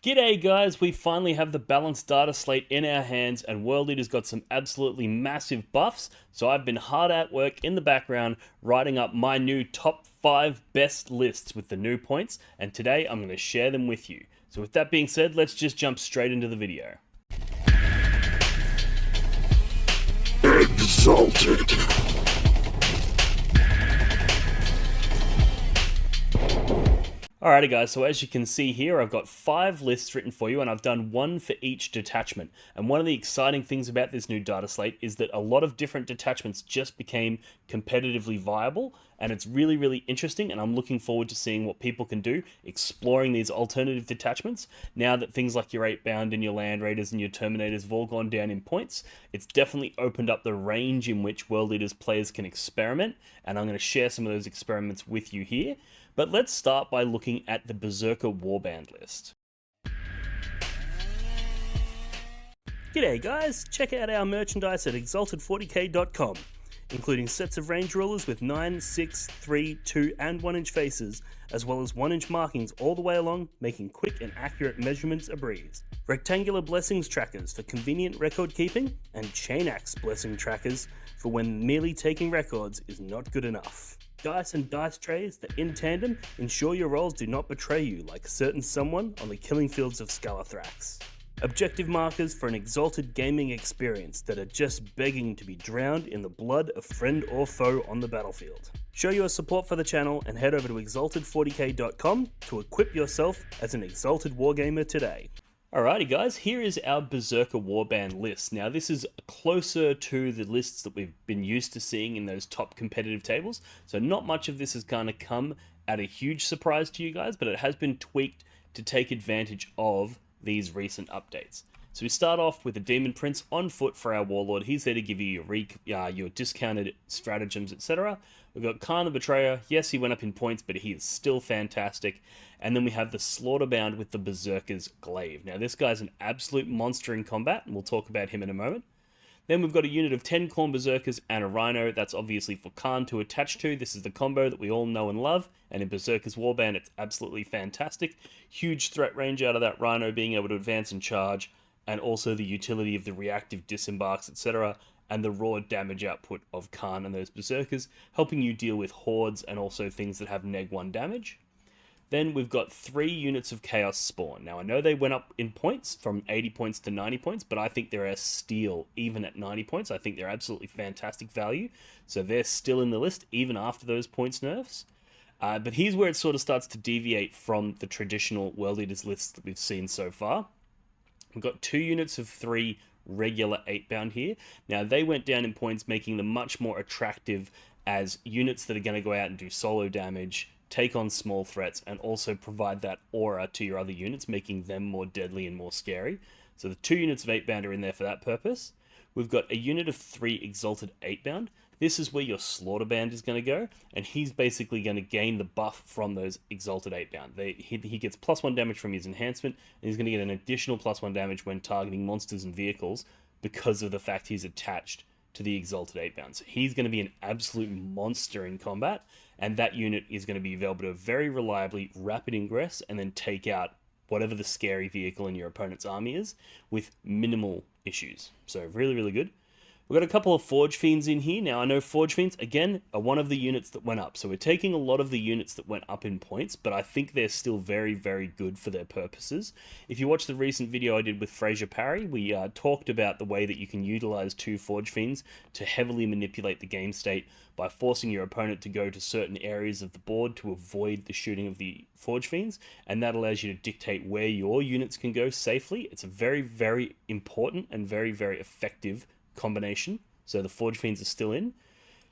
G'day guys, we finally have the Balance Dataslate in our hands and World Eater's got some absolutely massive buffs, so I've been hard at work in the background writing up my new top 5 best lists with the new points, and today I'm going to share them with you. So with that being said, let's just jump straight into the video. Exalted. Alrighty guys, so as you can see here, I've got 5 lists written for you and I've done one for each detachment. And one of the exciting things about this new data slate is that a lot of different detachments just became competitively viable, and it's really, really interesting, and I'm looking forward to seeing what people can do exploring these alternative detachments. Now that things like your 8-bound and your Land Raiders and your Terminators have all gone down in points, it's definitely opened up the range in which World Eaters players can experiment, and I'm going to share some of those experiments with you here. But let's start by looking at the Berzerker Warband list. G'day guys, check out our merchandise at exalted40k.com, including sets of range rulers with 9, 6, 3, 2 and 1 inch faces, as well as 1 inch markings all the way along, making quick and accurate measurements a breeze. Rectangular blessings trackers for convenient record keeping, and chain axe blessing trackers for when merely taking records is not good enough. Dice and dice trays that in tandem ensure your rolls do not betray you like a certain someone on the killing fields of Skalathrax. Objective markers for an exalted gaming experience that are just begging to be drowned in the blood of friend or foe on the battlefield. Show your support for the channel and head over to exalted40k.com to equip yourself as an exalted wargamer today. Alrighty guys, here is our Berzerker Warband list. Now this is closer to the lists that we've been used to seeing in those top competitive tables, so not much of this is going to come at a huge surprise to you guys, but it has been tweaked to take advantage of these recent updates. So we start off with the Demon Prince on foot for our Warlord. He's there to give you your discounted stratagems, etc. We've got Khorne the Betrayer. Yes, he went up in points, but he is still fantastic. And then we have the Slaughterband with the Berzerker's Glaive. Now this guy's an absolute monster in combat, and we'll talk about him in a moment. Then we've got a unit of 10 Khorne Berzerkers and a Rhino. That's obviously for Khorne to attach to. This is the combo that we all know and love. And in Berzerker's Warband, it's absolutely fantastic. Huge threat range out of that Rhino, being able to advance and charge. And also the utility of the reactive disembarks, etc. And the raw damage output of Khorne and those Berzerkers, helping you deal with hordes and also things that have neg-1 damage. Then we've got 3 units of Chaos Spawn. Now I know they went up in points from 80 points to 90 points, but I think they're a steal even at 90 points. I think they're absolutely fantastic value. So they're still in the list even after those points nerfs. But here's where it sort of starts to deviate from the traditional World Eaters lists that we've seen so far. We've got 2 units of 3 regular 8-bound here. Now they went down in points, making them much more attractive as units that are going to go out and do solo damage, take on small threats, and also provide that aura to your other units, making them more deadly and more scary. So the 2 units of 8-bound are in there for that purpose. We've got a unit of 3 exalted 8-bound. This is where your Slaughterband is going to go, and he's basically going to gain the buff from those exalted 8-bound. He gets +1 damage from his enhancement, and he's going to get an additional +1 damage when targeting monsters and vehicles because of the fact he's attached to the exalted 8-bound. So he's going to be an absolute monster in combat, and that unit is going to be able to very reliably rapid ingress and then take out whatever the scary vehicle in your opponent's army is with minimal issues. So really, really good. We've got a couple of Forge Fiends in here. Now, I know Forge Fiends, again, are one of the units that went up. So we're taking a lot of the units that went up in points, but I think they're still very, very good for their purposes. If you watch the recent video I did with Fraser Parry, we talked about the way that you can utilize 2 Forge Fiends to heavily manipulate the game state by forcing your opponent to go to certain areas of the board to avoid the shooting of the Forge Fiends, and that allows you to dictate where your units can go safely. It's a very, very important and very, very effective combination, so the Forge Fiends are still in.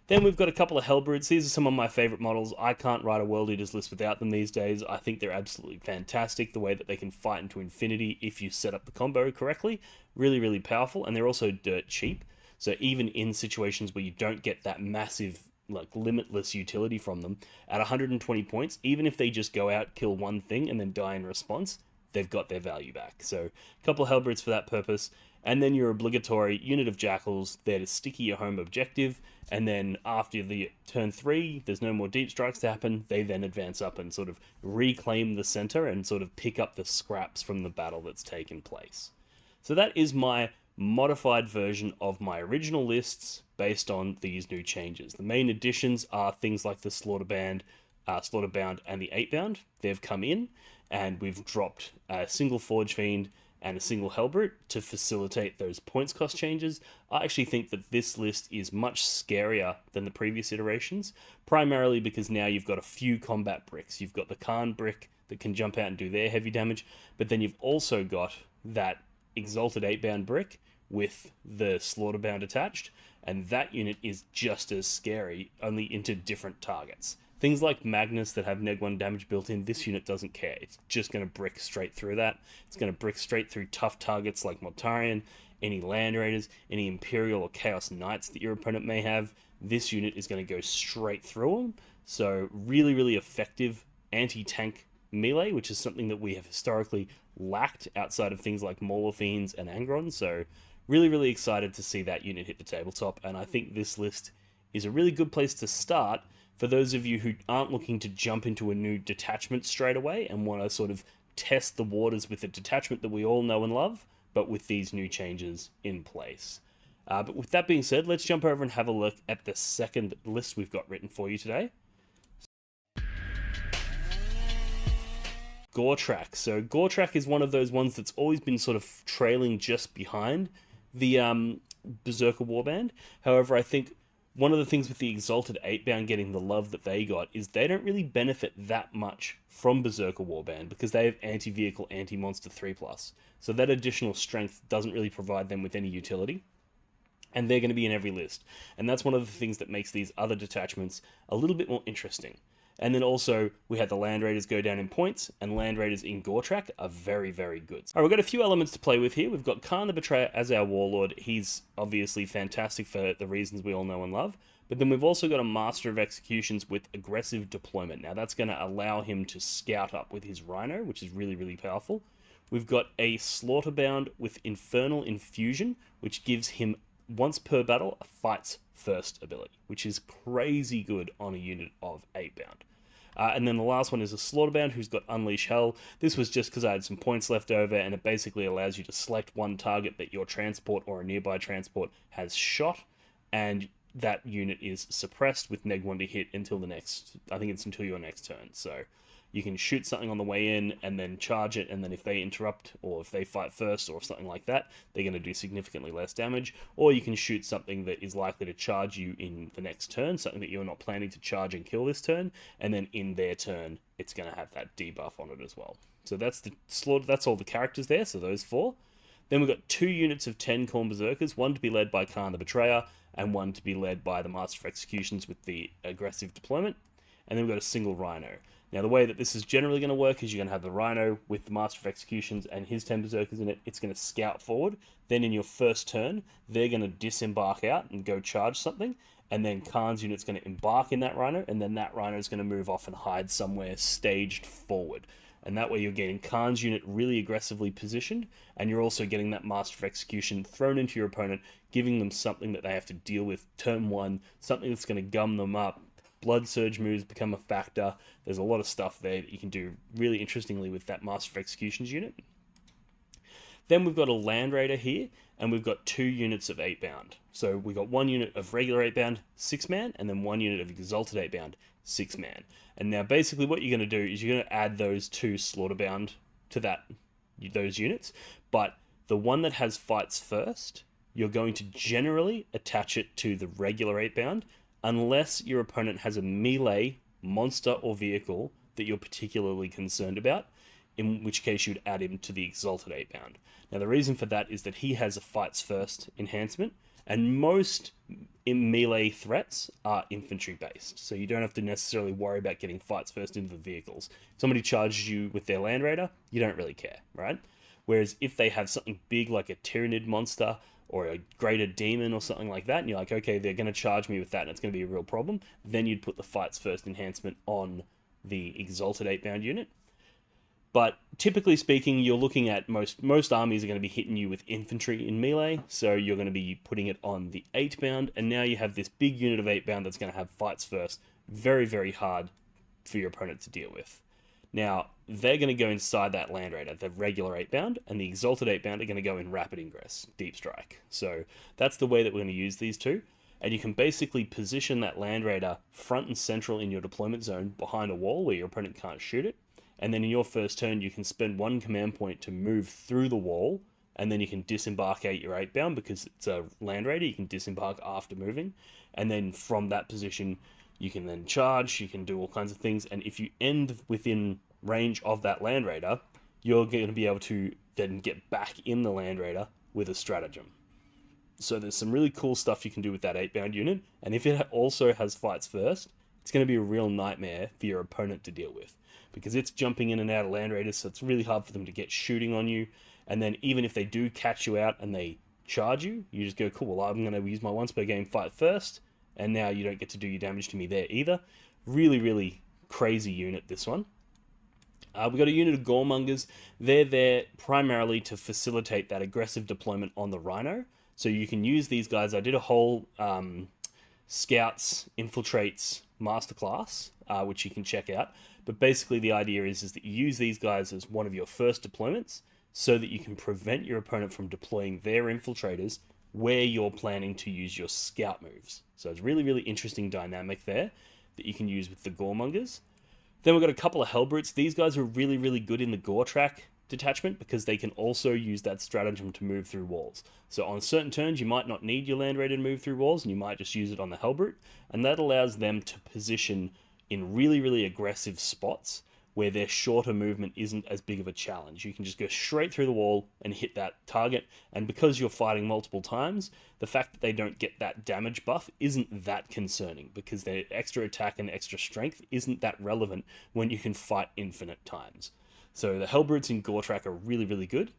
Then we've got a couple of Hellbrutes. These are some of my favorite models. I can't write a World Eaters list without them these days. I think they're absolutely fantastic, the way that they can fight into infinity if you set up the combo correctly. Really, really powerful, and they're also dirt cheap. So even in situations where you don't get that massive, like, limitless utility from them, at 120 points, even if they just go out, kill one thing, and then die in response, they've got their value back. So a couple of halberds for that purpose, and then your obligatory unit of jackals there to sticky your home objective, and then after the turn 3, there's no more deep strikes to happen. They then advance up and sort of reclaim the center and sort of pick up the scraps from the battle that's taken place. So that is my modified version of my original lists based on these new changes. The main additions are things like the Slaughterband, Slaughterbound, and the 8-bound. They've come in, and we've dropped a single Forge Fiend and a single Hellbrute to facilitate those points cost changes. I actually think that this list is much scarier than the previous iterations, primarily because now you've got a few combat bricks. You've got the Khorne brick that can jump out and do their heavy damage, but then you've also got that Exalted 8-bound brick with the Slaughterbound attached, and that unit is just as scary, only into different targets. Things like Magnus that have neg1 damage built in, this unit doesn't care. It's just going to brick straight through that. It's going to brick straight through tough targets like Mortarion, any Land Raiders, any Imperial or Chaos Knights that your opponent may have. This unit is going to go straight through them. So really, really effective anti-tank melee, which is something that we have historically lacked outside of things like Mauler Fiends and Angron. So really, really excited to see that unit hit the tabletop, and I think this list is a really good place to start for those of you who aren't looking to jump into a new detachment straight away and want to sort of test the waters with a detachment that we all know and love, but with these new changes in place. But with that being said, let's jump over and have a look at the second list we've got written for you today. Goretrack. So Goretrack is one of those ones that's always been sort of trailing just behind the Berzerker Warband. However, I think one of the things with the Exalted 8-bound getting the love that they got is they don't really benefit that much from Berzerker Warband because they have anti-vehicle, anti-monster 3+. So that additional strength doesn't really provide them with any utility, and they're going to be in every list. And that's one of the things that makes these other detachments a little bit more interesting. And then also, we had the Land Raiders go down in points, and Land Raiders in Goretrack are very, very good. Alright, we've got a few elements to play with here. We've got Khorne the Betrayer as our Warlord. He's obviously fantastic for the reasons we all know and love. But then we've also got a Master of Executions with aggressive deployment. Now, that's going to allow him to scout up with his Rhino, which is really, really powerful. We've got a Slaughterbound with Infernal Infusion, which gives him, once per battle, a fights first ability, which is crazy good on a unit of 8-bound. And then the last one is a Slaughterbound who's got Unleash Hell. This was just because I had some points left over, and it basically allows you to select one target that your transport or a nearby transport has shot, and that unit is suppressed with neg1 to hit until the next, I think it's until your next turn. So you can shoot something on the way in and then charge it, and then if they interrupt or if they fight first or something like that, they're going to do significantly less damage. Or you can shoot something that is likely to charge you in the next turn, something that you're not planning to charge and kill this turn, and then in their turn, it's going to have that debuff on it as well. So that's all the characters there, so those 4. Then we've got 2 units of 10 Khorne Berzerkers, one to be led by Khorne the Betrayer, and one to be led by the Master of Executions with the aggressive deployment. And then we've got a single Rhino. Now, the way that this is generally going to work is you're going to have the Rhino with the Master of Executions and his 10 Berzerkers in it. It's going to scout forward. Then in your first turn, they're going to disembark out and go charge something. And then Khorne's unit's going to embark in that Rhino, and then that Rhino is going to move off and hide somewhere staged forward. And that way you're getting Khorne's unit really aggressively positioned, and you're also getting that Master of Execution thrown into your opponent, giving them something that they have to deal with turn 1, something that's going to gum them up. Blood Surge moves become a factor. There's a lot of stuff there that you can do really interestingly with that Master of Executions unit. Then we've got a Land Raider here, and we've got 2 units of 8-bound. So we've got 1 unit of regular 8-bound, 6-man, and then 1 unit of Exalted 8-bound, 6-man. And now basically what you're going to do is you're going to add those 2 Slaughterbound to those units, but the one that has fights first, you're going to generally attach it to the regular 8-bound, unless your opponent has a melee monster or vehicle that you're particularly concerned about, in which case you'd add him to the Exalted 8-bound. Now the reason for that is that he has a fights first enhancement, and most melee threats are infantry based, so you don't have to necessarily worry about getting fights first into the vehicles. If somebody charges you with their Land Raider, you don't really care, right? Whereas if they have something big like a Tyrannid monster or a greater demon or something like that, and you're like, okay, they're going to charge me with that and it's going to be a real problem, then you'd put the fights first enhancement on the Exalted 8-bound unit. But typically speaking, you're looking at most armies are going to be hitting you with infantry in melee, so you're going to be putting it on the 8 bound, and now you have this big unit of 8 bound that's going to have fights first. Very, very hard for your opponent to deal with. Now, they're going to go inside that Land Raider, the regular 8 bound, and the Exalted 8 bound are going to go in Rapid Ingress, Deep Strike. So that's the way that we're going to use these two. And you can basically position that Land Raider front and central in your deployment zone behind a wall where your opponent can't shoot it. And then in your first turn, you can spend 1 command point to move through the wall, and then you can disembarkate your 8 bound because it's a Land Raider. You can disembark after moving, and then from that position, you can then charge. You can do all kinds of things, and if you end within range of that Land Raider, you're going to be able to then get back in the Land Raider with a stratagem. So there's some really cool stuff you can do with that 8 bound unit, and if it also has fights first, it's going to be a real nightmare for your opponent to deal with, because it's jumping in and out of Land Raiders, so it's really hard for them to get shooting on you. And then even if they do catch you out and they charge you, you just go, cool, well, I'm going to use my once per game fight first, and now you don't get to do your damage to me there either. Really, really crazy unit, this one. We've got a unit of Goremongers. They're there primarily to facilitate that aggressive deployment on the Rhino. So you can use these guys. I did a whole Scouts, Infiltrates masterclass, which you can check out. But basically the idea is that you use these guys as one of your first deployments so that you can prevent your opponent from deploying their infiltrators where you're planning to use your scout moves. So it's really, really interesting dynamic there that you can use with the Goremongers. Then we've got a couple of Hellbrutes. These guys are really, really good in the Goretrack detachment because they can also use that stratagem to move through walls. So on certain turns, you might not need your Land Raider to move through walls, and you might just use it on the Hellbrute, and that allows them to position in really, really aggressive spots where their shorter movement isn't as big of a challenge. You can just go straight through the wall and hit that target, and because you're fighting multiple times, the fact that they don't get that damage buff isn't that concerning, because their extra attack and extra strength isn't that relevant when you can fight infinite times. So the Hellbrutes in Goretrack are really, really good.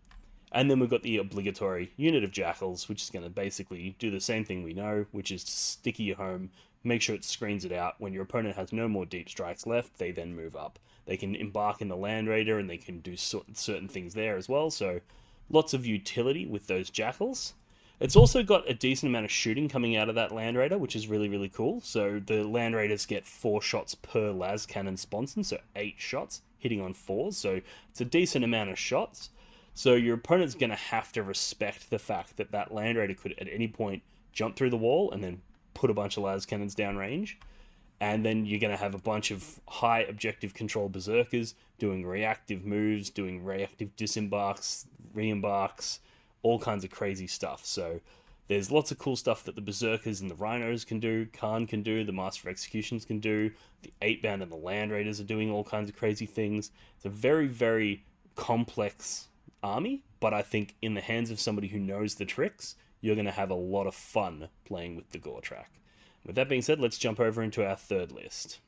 And then we've got the obligatory unit of Jackals, which is going to basically do the same thing we know, which is to sticky your home, make sure it screens it out. When your opponent has no more deep strikes left, they then move up. They can embark in the Land Raider, and they can do certain things there as well. So lots of utility with those Jackals. It's also got a decent amount of shooting coming out of that Land Raider, which is really, really cool. So the Land Raiders get 4 shots per las cannon sponson, so 8 shots hitting on 4s. So it's a decent amount of shots. So your opponent's going to have to respect the fact that that Land Raider could at any point jump through the wall and then put a bunch of las cannons down range. And then you're going to have a bunch of high objective control Berzerkers doing reactive moves, doing reactive disembarks, re-embarks, all kinds of crazy stuff. So there's lots of cool stuff that the Berzerkers and the Rhinos can do, Khorne can do, the Master of Executions can do, the 8-bound and the Land Raiders are doing all kinds of crazy things. It's a very, very complex army, but I think in the hands of somebody who knows the tricks, you're going to have a lot of fun playing with the Goretrack. With that being said, let's jump over into our third list.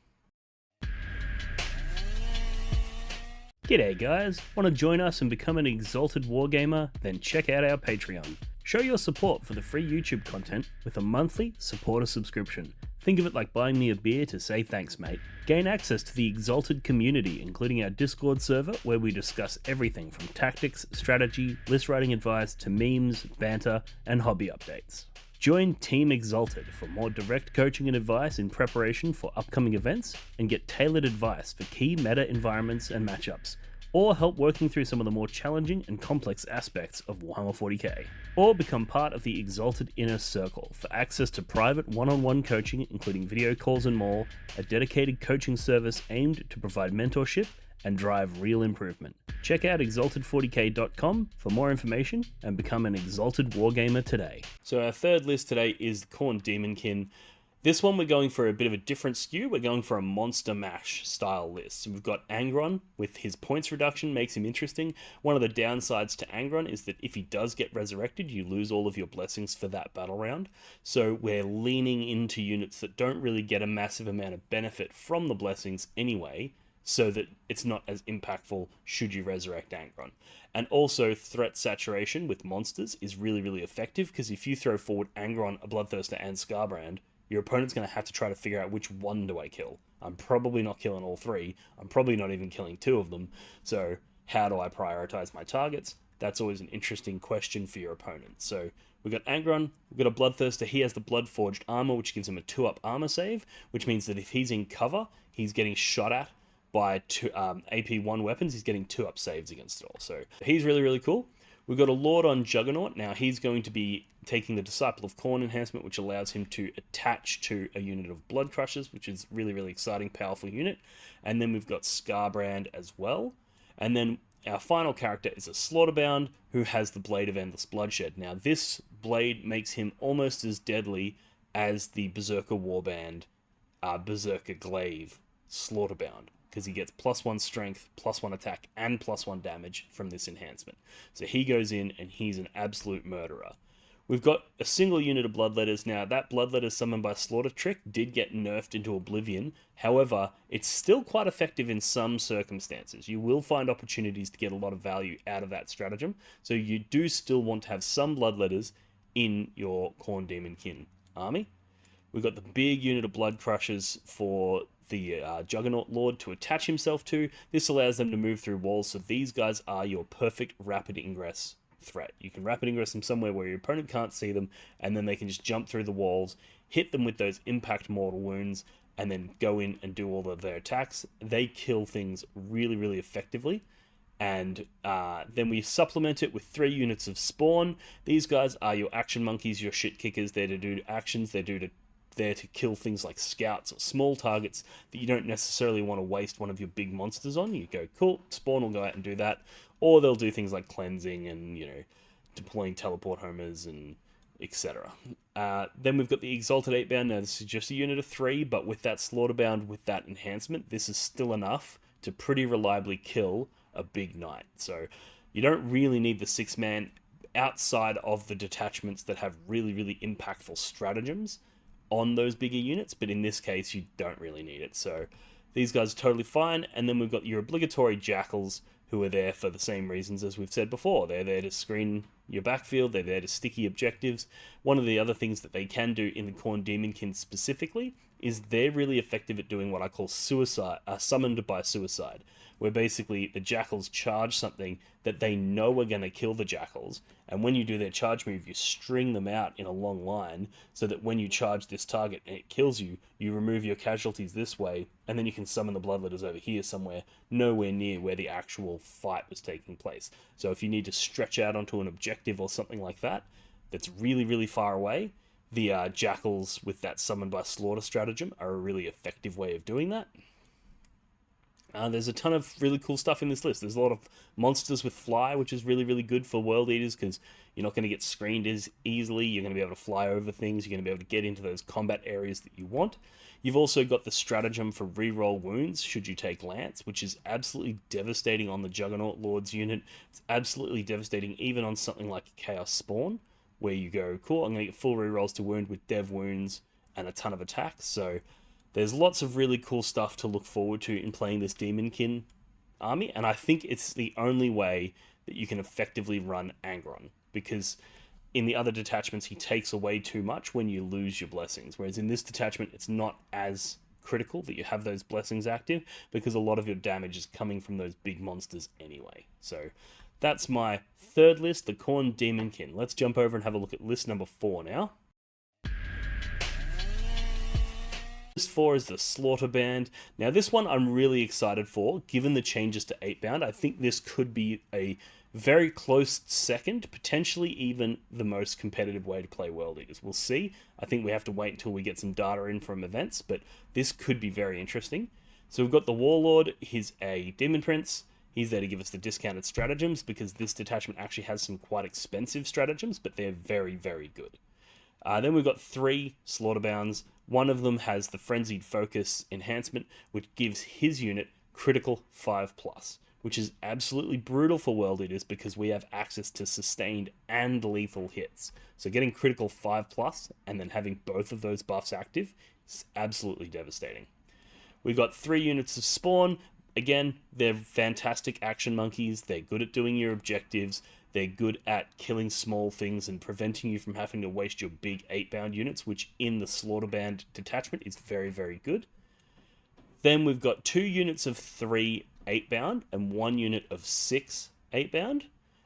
G'day guys, want to join us and become an Exalted Wargamer? Then check out our Patreon. Show your support for the free YouTube content with a monthly supporter subscription. Think of it like buying me a beer to say thanks, mate. Gain access to the Exalted community, including our Discord server, where we discuss everything from tactics, strategy, list writing advice, to memes, banter, and hobby updates. Join Team Exalted for more direct coaching and advice in preparation for upcoming events, and get tailored advice for key meta environments and matchups, or help working through some of the more challenging and complex aspects of Warhammer 40k. Or become part of the Exalted Inner Circle for access to private one-on-one coaching, including video calls and more, a dedicated coaching service aimed to provide mentorship and drive real improvement. Check out exalted40k.com for more information and become an Exalted Wargamer today. So our third list today is Khorne Daemonkin. This one we're going for a bit of a different skew. We're going for a monster mash style list. So we've got Angron with his points reduction, makes him interesting. One of the downsides to Angron is that if he does get resurrected, you lose all of your blessings for that battle round. So we're leaning into units that don't really get a massive amount of benefit from the blessings anyway, so that it's not as impactful should you resurrect Angron. And also threat saturation with monsters is really, really effective, because if you throw forward Angron, a Bloodthirster, and Scarbrand, your opponent's going to have to try to figure out which one do I kill. I'm probably not killing all 3. I'm probably not even killing 2 of them. So how do I prioritize my targets? That's always an interesting question for your opponent. So we've got Angron, we've got a Bloodthirster. He has the Bloodforged armor, which gives him a 2-up armor save, which means that if he's in cover, he's getting shot at by AP1 weapons, he's getting 2-up saves against it all. So he's really, really cool. We've got a Lord on Juggernaut. Now he's going to be taking the Disciple of Khorne enhancement, which allows him to attach to a unit of Blood Crushers, which is really, really exciting, powerful unit. And then we've got Scarbrand as well. And then our final character is a Slaughterband who has the Blade of Endless Bloodshed. Now this blade makes him almost as deadly as the Berzerker Warband, Berzerker Glaive Slaughterband, because he gets +1 strength, +1 attack, and +1 damage from this enhancement. So he goes in and he's an absolute murderer. We've got a single unit of Bloodletters. Now, that Bloodletter summoned by Slaughter trick did get nerfed into Oblivion. However, it's still quite effective in some circumstances. You will find opportunities to get a lot of value out of that stratagem. So you do still want to have some Bloodletters in your Khorne Daemonkin army. We've got the big unit of Blood Crushers for the Juggernaut Lord to attach himself to. This allows them to move through walls, so these guys are your perfect rapid ingress threat. You can rapid ingress them somewhere where your opponent can't see them, and then they can just jump through the walls, hit them with those impact mortal wounds, and then go in and do all of their attacks. They kill things really, really effectively. And then we supplement it with 3 units of Spawn. These guys are your action monkeys, your shit kickers. They're to do actions, there to kill things like scouts or small targets that you don't necessarily want to waste one of your big monsters on. You go, cool, Spawn will go out and do that. Or they'll do things like cleansing and, you know, deploying teleport homers and etc. Then we've got the Exalted 8-Bound. Now this is just a unit of 3, but with that Slaughterband, with that enhancement, this is still enough to pretty reliably kill a big knight. So you don't really need the 6-man outside of the detachments that have really, really impactful stratagems on those bigger units, but in this case you don't really need it. So these guys are totally fine. And then we've got your obligatory Jackals, who are there for the same reasons as we've said before. They're there to screen your backfield, they're there to sticky objectives. One of the other things that they can do in the Khorne Daemonkin specifically is they're really effective at doing what I call suicide, summoned by suicide, where basically the Jackals charge something that they know are going to kill the Jackals, and when you do their charge move, you string them out in a long line, so that when you charge this target and it kills you, you remove your casualties this way, and then you can summon the Bloodletters over here somewhere, nowhere near where the actual fight was taking place. So if you need to stretch out onto an objective or something like that, that's really, really far away, the Jackals with that Summon by Slaughter stratagem are a really effective way of doing that. There's a ton of really cool stuff in this list. There's a lot of monsters with fly, which is really, really good for World Eaters, because you're not going to get screened as easily. You're going to be able to fly over things. You're going to be able to get into those combat areas that you want. You've also got the stratagem for reroll wounds should you take Lance, which is absolutely devastating on the Juggernaut Lord's unit. It's absolutely devastating even on something like Chaos Spawn, where you go, cool, I'm going to get full rerolls to wound with dev wounds and a ton of attacks. So there's lots of really cool stuff to look forward to in playing this Daemonkin army, and I think it's the only way that you can effectively run Angron, because in the other detachments he takes away too much when you lose your blessings, whereas in this detachment it's not as critical that you have those blessings active, because a lot of your damage is coming from those big monsters anyway. So that's my third list, the Khorne Daemonkin. Let's jump over and have a look at list number 4 now. List 4 is the Slaughterband. Now this one I'm really excited for, given the changes to 8-bound. I think this could be a very close second, potentially even the most competitive way to play World Eaters. We'll see. I think we have to wait until we get some data in from events, but this could be very interesting. So we've got the Warlord. He's a Demon Prince. He's there to give us the discounted stratagems, because this detachment actually has some quite expensive stratagems, but they're very, very good. Then we've got 3 Slaughterbounds. One of them has the Frenzied Focus enhancement, which gives his unit critical 5+, which is absolutely brutal for World Eaters because we have access to sustained and lethal hits. So getting critical 5+ and then having both of those buffs active is absolutely devastating. We've got 3 units of Spawn. Again, they're fantastic action monkeys. They're good at doing your objectives. They're good at killing small things and preventing you from having to waste your big 8-bound units, which in the Slaughterband detachment is very, very good. Then we've got 2 units of 3 8 bound and 1 unit of 6 8 bound.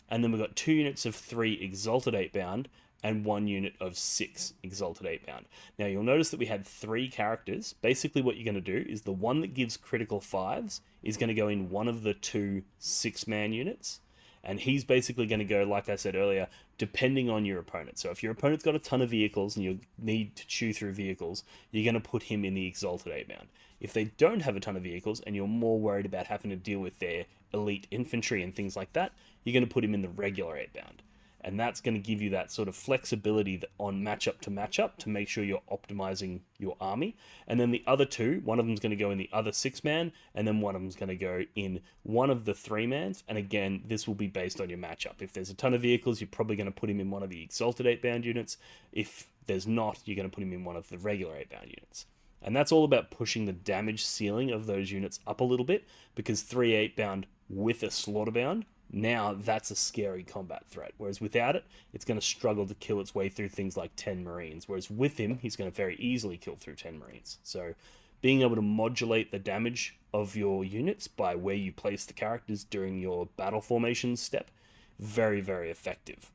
And then we've got 2 units of 3 exalted 8 bound and 1 unit of 6 exalted 8 bound. Now you'll notice that we had 3 characters. Basically what you're going to do is the one that gives critical 5s is going to go in one of the 2 6-man units. And he's basically going to go, like I said earlier, depending on your opponent. So if your opponent's got a ton of vehicles and you need to chew through vehicles, you're going to put him in the exalted 8 bound. If they don't have a ton of vehicles and you're more worried about having to deal with their elite infantry and things like that, you're going to put him in the regular 8 bound. And that's going to give you that sort of flexibility on matchup to make sure you're optimizing your army. And then the other 2, one of them's going to go in the other 6-man, and then one of them's going to go in one of the 3-mans. And again, this will be based on your matchup. If there's a ton of vehicles, you're probably going to put him in one of the exalted 8-bound units. If there's not, you're going to put him in one of the regular 8-bound units. And that's all about pushing the damage ceiling of those units up a little bit, because 3 8-bound with a Slaughterband, now that's a scary combat threat. Whereas without it, it's going to struggle to kill its way through things like 10 Marines. Whereas with him, he's going to very easily kill through 10 Marines. So being able to modulate the damage of your units by where you place the characters during your battle formation step, very, very effective.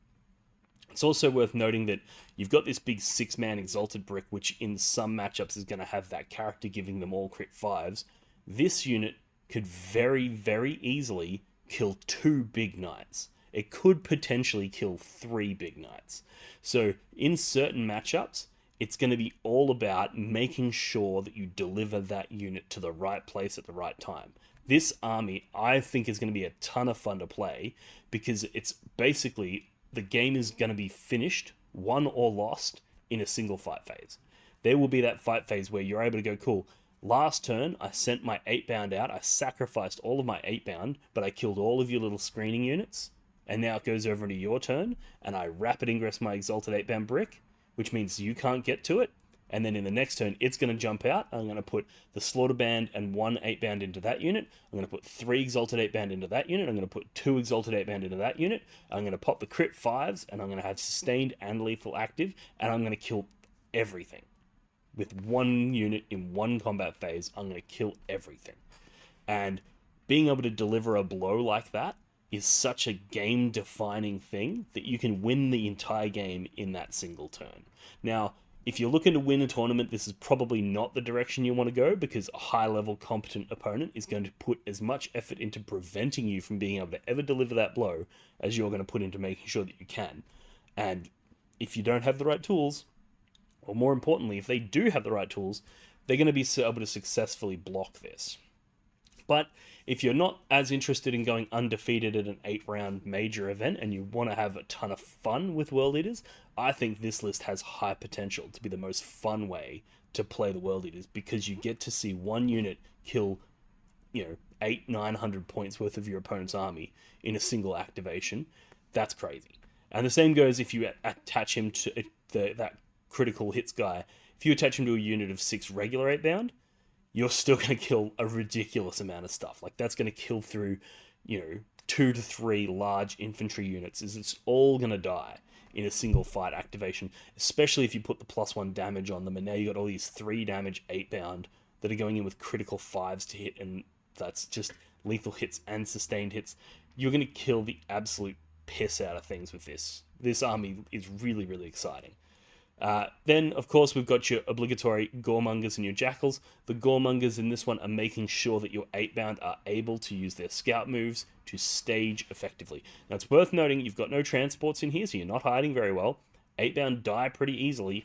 It's also worth noting that you've got this big 6-man exalted brick, which in some matchups is going to have that character giving them all crit 5s. This unit could very, very easily kill 2 big knights. It could potentially kill 3 big knights. So in certain matchups, it's going to be all about making sure that you deliver that unit to the right place at the right time. This army, I think, is going to be a ton of fun to play, because it's basically, the game is going to be finished, won or lost, in a single fight phase. There will be that fight phase where you're able to go, cool, last turn, I sent my 8-bound out, I sacrificed all of my 8-bound, but I killed all of your little screening units, and now it goes over into your turn, and I rapid ingress my exalted 8-bound brick, which means you can't get to it, and then in the next turn, it's going to jump out. I'm going to put the Slaughterband and 1 8-bound into that unit. I'm going to put 3 exalted 8-bound into that unit. I'm going to put 2 exalted 8-bound into that unit. I'm going to pop the crit 5s, and I'm going to have sustained and lethal active, and I'm going to kill everything. With 1 unit in 1 combat phase, I'm going to kill everything. And being able to deliver a blow like that is such a game-defining thing that you can win the entire game in that single turn. Now, if you're looking to win a tournament, this is probably not the direction you want to go, because a high-level competent opponent is going to put as much effort into preventing you from being able to ever deliver that blow as you're going to put into making sure that you can. And if you don't have the right tools, or more importantly, if they do have the right tools, they're going to be able to successfully block this. But if you're not as interested in going undefeated at an 8-round major event and you want to have a ton of fun with World Eaters, I think this list has high potential to be the most fun way to play the World Eaters, because you get to see one unit kill, 800-900 points worth of your opponent's army in a single activation. That's crazy. And the same goes if you attach him to that critical hits guy. If you attach him to a unit of 6 regular 8-bound, you're still going to kill a ridiculous amount of stuff. Like, that's going to kill through, 2 to 3 large infantry units. It's all going to die in a single fight activation, especially if you put the +1 damage on them, and now you got all these 3 damage 8-bound that are going in with critical 5s to hit, and that's just lethal hits and sustained hits. You're going to kill the absolute piss out of things with this. This army is really, really exciting. Then, of course, we've got your obligatory Goremongers and your Jackals. The Goremongers in this one are making sure that your 8-bound are able to use their scout moves to stage effectively. Now, it's worth noting you've got no transports in here, so you're not hiding very well. 8-bound die pretty easily,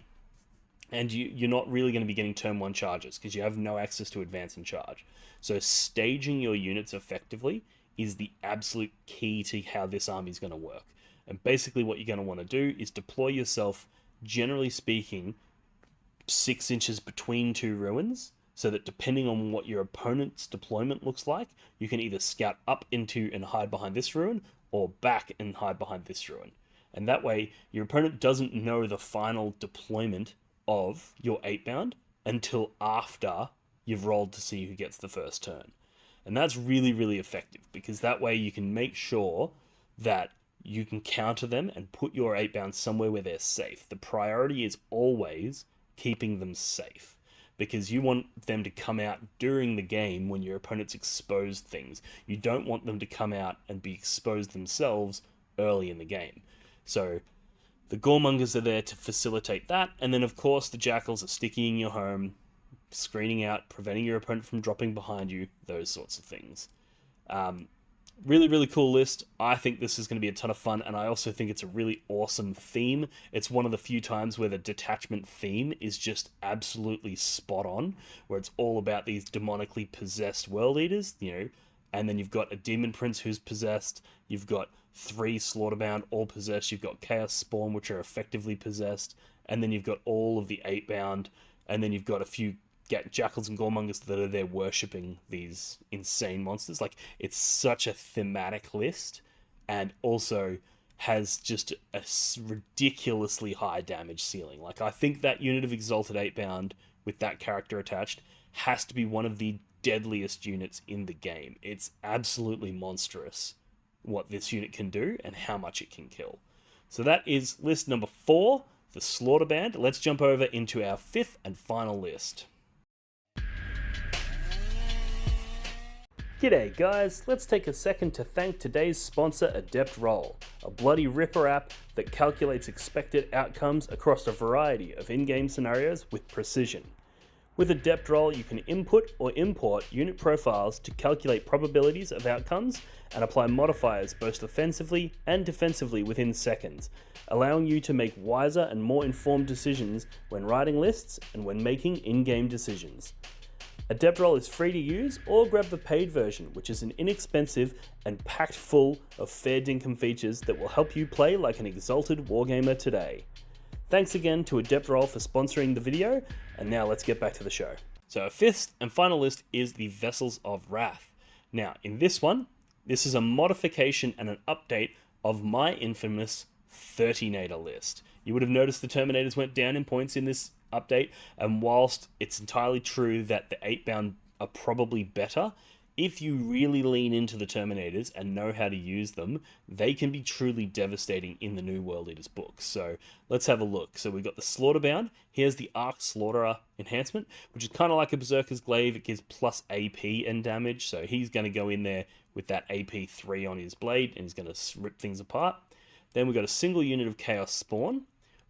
and you're not really going to be getting turn 1 charges, because you have no access to advance and charge. So staging your units effectively is the absolute key to how this army is going to work. And basically what you're going to want to do is deploy yourself, generally speaking, 6 inches between 2 ruins, so that depending on what your opponent's deployment looks like, you can either scout up into and hide behind this ruin, or back and hide behind this ruin. And that way, your opponent doesn't know the final deployment of your 8-bound until after you've rolled to see who gets the first turn. And that's really, really effective, because that way you can make sure that you can counter them and put your 8-bound somewhere where they're safe. The priority is always keeping them safe, because you want them to come out during the game when your opponent's exposed things. You don't want them to come out and be exposed themselves early in the game. So the Goremongers are there to facilitate that, and then of course the Jackals are sticking in your home, screening out, preventing your opponent from dropping behind you, those sorts of things. Really, really cool list. I think this is going to be a ton of fun, and I also think it's a really awesome theme. It's one of the few times where the detachment theme is just absolutely spot on, where it's all about these demonically possessed world eaters, and then you've got a demon prince who's possessed, you've got 3 Slaughterband all possessed, you've got Chaos Spawn which are effectively possessed, and then you've got all of the 8-bound, and then you've got a few Jackals and Goremongers that are there worshipping these insane monsters. Like, it's such a thematic list, and also has just a ridiculously high damage ceiling. Like, I think that unit of Exalted 8-bound with that character attached has to be one of the deadliest units in the game. It's absolutely monstrous what this unit can do and how much it can kill. So that is list number 4, the Slaughterband. Let's jump over into our 5th and final list. G'day guys, let's take a second to thank today's sponsor Adept Roll, a bloody ripper app that calculates expected outcomes across a variety of in-game scenarios with precision. With Adept Roll, you can input or import unit profiles to calculate probabilities of outcomes and apply modifiers both offensively and defensively within seconds, allowing you to make wiser and more informed decisions when writing lists and when making in-game decisions. Adept Roll is free to use, or grab the paid version, which is an inexpensive and packed full of fair dinkum features that will help you play like an exalted wargamer today. Thanks again to Adept Roll for sponsoring the video, and now let's get back to the show. So our 5th and final list is the Vessels of Wrath. Now, in this one, this is a modification and an update of my infamous 30-nator list. You would have noticed the Terminators went down in points in this update, and whilst it's entirely true that the 8-bound are probably better, if you really lean into the Terminators and know how to use them, they can be truly devastating in the new World Eaters books. So let's have a look. So we've got the Slaughterband. Here's the Arc Slaughterer enhancement, which is kind of like a Berzerker's Glaive. It gives plus AP and damage, so he's going to go in there with that AP 3 on his blade, and he's going to rip things apart. Then we've got a single unit of Chaos Spawn.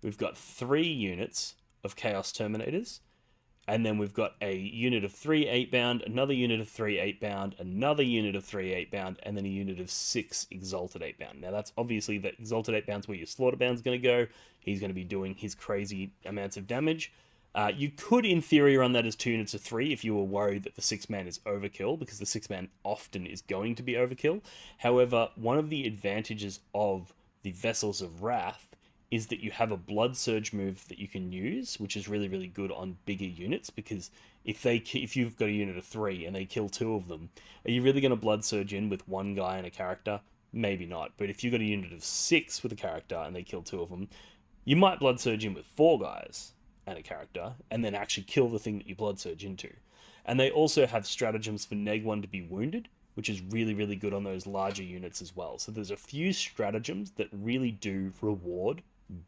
We've got 3 units of Chaos Terminators, and then we've got a unit of 3 8-bound, another unit of 3 8-bound, another unit of 3 8-bound, and then a unit of 6 Exalted 8-bound. Now that's obviously the Exalted 8-bound's where your Slaughterband's going to go. He's going to be doing his crazy amounts of damage. You could, in theory, run that as 2 units of 3 if you were worried that the 6-man is overkill, because the 6-man often is going to be overkill. However, one of the advantages of the Vessels of Wrath is that you have a Blood Surge move that you can use, which is really, really good on bigger units, because if you've got a unit of 3 and they kill 2 of them, are you really going to Blood Surge in with 1 guy and a character? Maybe not. But if you've got a unit of 6 with a character and they kill 2 of them, you might Blood Surge in with 4 guys and a character, and then actually kill the thing that you Blood Surge into. And they also have stratagems for Neg 1 to be wounded, which is really, really good on those larger units as well. So there's a few stratagems that really do reward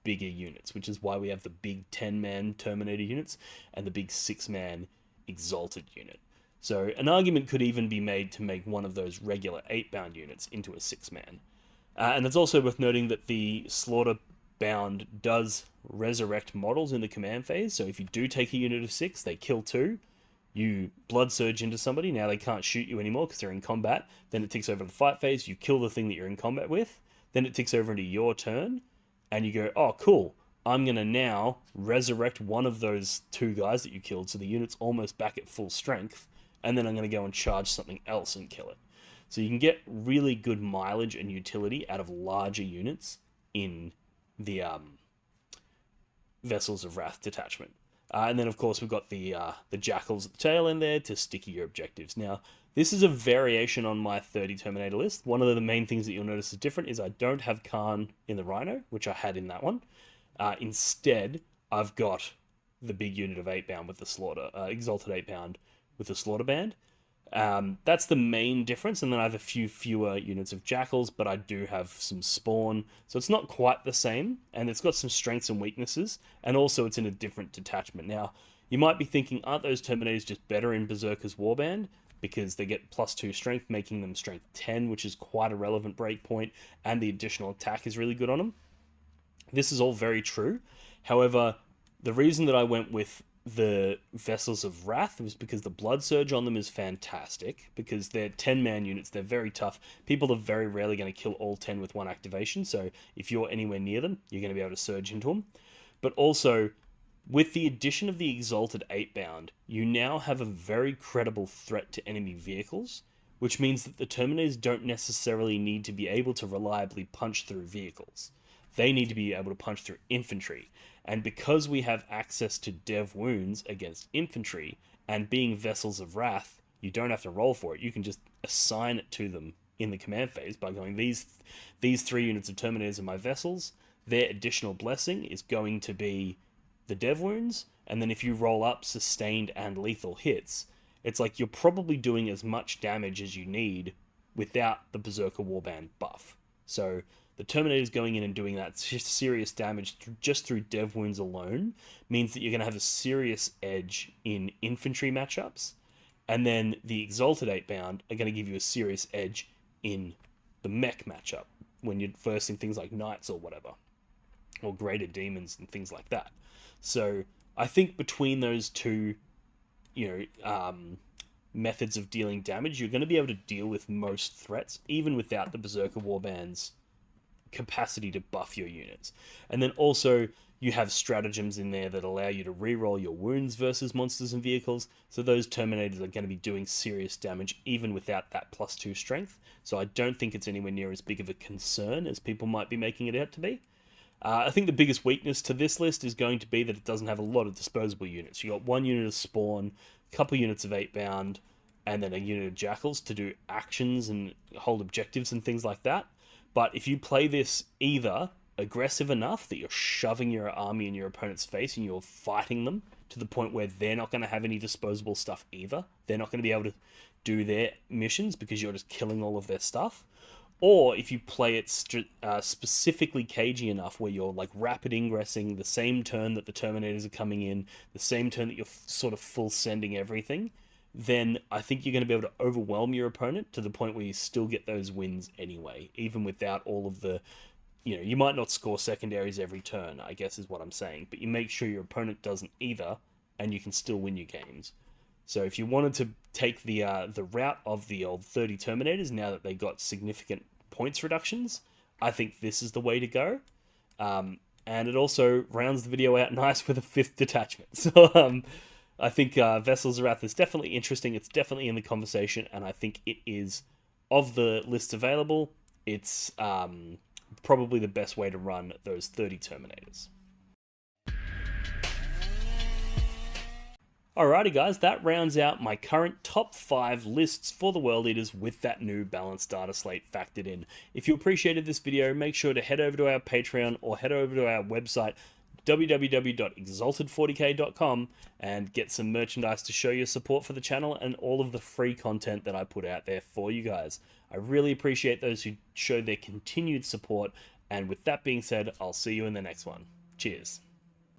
bigger units, which is why we have the big 10-man Terminator units and the big 6-man Exalted unit. So an argument could even be made to make one of those regular 8-bound units into a 6-man. And it's also worth noting that the Slaughterband does resurrect models in the command phase, so if you do take a unit of 6, they kill 2, you Blood Surge into somebody, now they can't shoot you anymore because they're in combat, then it ticks over to the fight phase, you kill the thing that you're in combat with, then it ticks over into your turn, and you go, oh, cool, I'm going to now resurrect one of those 2 guys that you killed, so the unit's almost back at full strength, and then I'm going to go and charge something else and kill it. So you can get really good mileage and utility out of larger units in the Vessels of Wrath detachment. And then, of course, we've got the Jackals at the tail end there to sticky your objectives. Now, this is a variation on my 30 Terminator list. One of the main things that you'll notice is different is I don't have Khorne in the Rhino, which I had in that one. Instead, I've got the big unit of 8-bound with the Exalted 8-bound with the Slaughterband. That's the main difference, and then I have a few fewer units of Jackals, but I do have some Spawn, so it's not quite the same, and it's got some strengths and weaknesses, and also it's in a different detachment. Now, You might be thinking, aren't those Terminators just better in Berzerker's Warband? Because they get +2 strength, making them strength 10, which is quite a relevant breakpoint, and the additional attack is really good on them. This is all very true. However, the reason that I went with the Vessels of Wrath was because the Blood Surge on them is fantastic, because they're 10-man units, they're very tough. People are very rarely going to kill all 10 with one activation, so if you're anywhere near them, you're going to be able to surge into them. But also, with the addition of the Exalted 8-bound, you now have a very credible threat to enemy vehicles, which means that the Terminators don't necessarily need to be able to reliably punch through vehicles. They need to be able to punch through infantry. And because we have access to dev wounds against infantry, and being Vessels of Wrath, you don't have to roll for it. You can just assign it to them in the command phase by going, these 3 units of Terminators are my vessels. Their additional blessing is going to be the dev wounds. And then if you roll up sustained and lethal hits, it's like you're probably doing as much damage as you need without the Berzerker Warband buff. So the Terminators going in and doing that serious damage just through dev wounds alone means that you're going to have a serious edge in infantry matchups, and then the Exalted 8-bound are going to give you a serious edge in the mech matchup when you're versing things like Knights or whatever, or Greater Demons and things like that. So I think between those two, methods of dealing damage, you're going to be able to deal with most threats, even without the Berzerker Warband's capacity to buff your units. And then also you have stratagems in there that allow you to reroll your wounds versus monsters and vehicles, so those Terminators are going to be doing serious damage even without that +2 strength. So I don't think it's anywhere near as big of a concern as people might be making it out to be. I think the biggest weakness to this list is going to be that it doesn't have a lot of disposable units. You got 1 unit of Spawn, a couple units of 8-bound, and then a unit of Jackals to do actions and hold objectives and things like that. But if you play this either aggressive enough that you're shoving your army in your opponent's face and you're fighting them to the point where they're not going to have any disposable stuff either, they're not going to be able to do their missions because you're just killing all of their stuff, or if you play it specifically cagey enough where you're like rapid ingressing the same turn that the Terminators are coming in, the same turn that you're sort of full sending everything, then I think you're going to be able to overwhelm your opponent to the point where you still get those wins anyway, even without all of the, you might not score secondaries every turn, I guess is what I'm saying, but you make sure your opponent doesn't either, and you can still win your games. So if you wanted to take the route of the old 30 Terminators, now that they got significant points reductions, I think this is the way to go. And it also rounds the video out nice with a 5th detachment. So I think Vessels of Wrath is definitely interesting. It's definitely in the conversation, and I think it is, of the lists available, it's probably the best way to run those 30 Terminators. Alrighty guys, that rounds out my current top 5 lists for the World Eaters with that new Balance Dataslate factored in. If you appreciated this video, make sure to head over to our Patreon or head over to our website www.exalted40k.com and get some merchandise to show your support for the channel and all of the free content that I put out there for you guys. I really appreciate those who show their continued support, and with that being said, I'll see you in the next one. Cheers.